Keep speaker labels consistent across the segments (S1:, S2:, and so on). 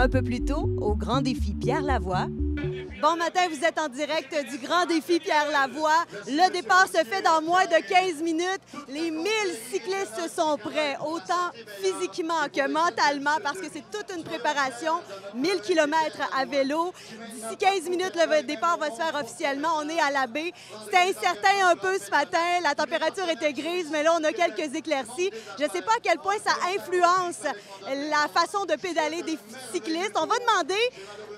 S1: un peu plus tôt au Grand Défi Pierre Lavoie. Bon matin, vous êtes en direct du Grand Défi Pierre Lavoie. Le départ se fait dans moins de 15 minutes. Les 1000 cyclistes sont prêts, autant physiquement que mentalement, parce que c'est toute une préparation. 1000 km à vélo. D'ici 15 minutes, le départ va se faire officiellement. On est à la baie. C'était incertain un peu ce matin. La température était grise, mais là, on a quelques éclaircies. Je ne sais pas à quel point ça influence la façon de pédaler des cyclistes. On va demander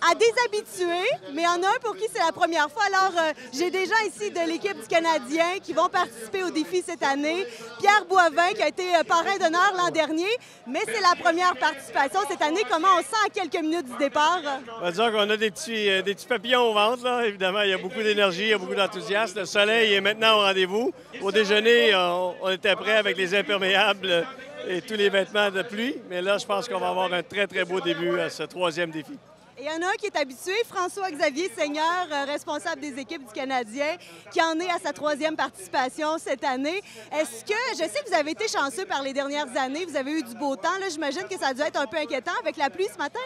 S1: à des habitués, mais il y en a un pour qui c'est la première fois. Alors, j'ai des gens ici de l'équipe du Canadien qui vont participer au défi cette année. Pierre Boivin, qui a été parrain d'honneur l'an dernier, mais c'est la première participation cette année. Comment on sent à quelques minutes du départ?
S2: On va dire qu'on a des petits papillons au ventre, là. Évidemment, il y a beaucoup d'énergie, il y a beaucoup d'enthousiasme. Le soleil est maintenant au rendez-vous. Au déjeuner, on était prêts avec les imperméables et tous les vêtements de pluie. Mais là, je pense qu'on va avoir un très, très beau début à ce troisième défi.
S1: Et il y en a un qui est habitué, François-Xavier Seigneur, responsable des équipes du Canadien, qui en est à sa troisième participation cette année. Est-ce que, je sais que vous avez été chanceux par les dernières années, vous avez eu du beau temps, là, j'imagine que ça a dû être un peu inquiétant avec la pluie ce matin?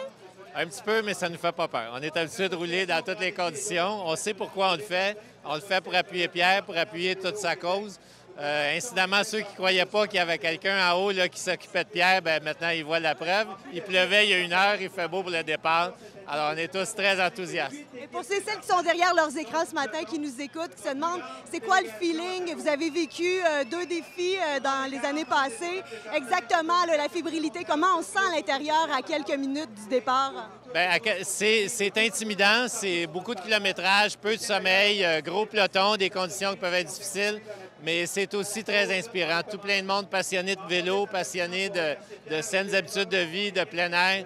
S3: Un petit peu, mais ça ne nous fait pas peur. On est habitué de rouler dans toutes les conditions. On sait pourquoi on le fait. On le fait pour appuyer Pierre, pour appuyer toute sa cause. Incidemment, ceux qui ne croyaient pas qu'il y avait quelqu'un en haut là, qui s'occupait de Pierre, bien, maintenant, ils voient la preuve. Il pleuvait il y a 1 heure, il fait beau pour le départ. Alors, on est tous très enthousiastes.
S1: Et pour celles qui sont derrière leurs écrans ce matin, qui nous écoutent, qui se demandent c'est quoi le feeling? Vous avez vécu 2 défis dans les années passées. Exactement, là, la fébrilité, comment on se sent à l'intérieur à quelques minutes du départ?
S3: Bien, c'est intimidant, c'est beaucoup de kilométrage, peu de sommeil, gros peloton, des conditions qui peuvent être difficiles. Mais c'est aussi très inspirant. Tout plein de monde passionné de vélo, passionné de saines habitudes de vie, de plein air.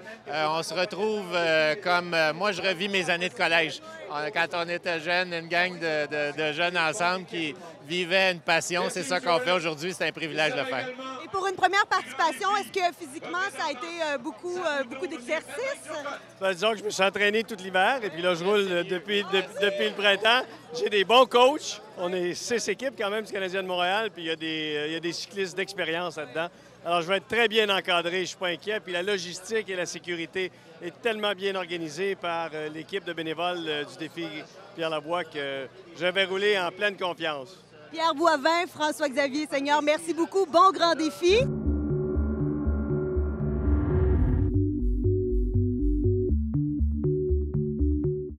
S3: On se retrouve comme... moi, je revis mes années de collège. Quand on était jeunes, une gang de jeunes ensemble qui vivaient une passion. C'est ça qu'on fait aujourd'hui. C'est un privilège de le faire.
S1: Et pour une première participation, est-ce que physiquement, ça a été beaucoup d'exercices?
S2: Ben, disons que je me suis entraîné tout l'hiver et puis là, je roule depuis le printemps. J'ai des bons coachs. On est 6 équipes quand même du Canadien de Montréal, puis il y a des cyclistes d'expérience là-dedans. Alors, je vais être très bien encadré, je ne suis pas inquiet. Puis la logistique et la sécurité est tellement bien organisée par l'équipe de bénévoles du défi Pierre Lavoie que je vais rouler en pleine confiance.
S1: Pierre Boivin, François-Xavier Seigneur, merci beaucoup. Bon grand défi.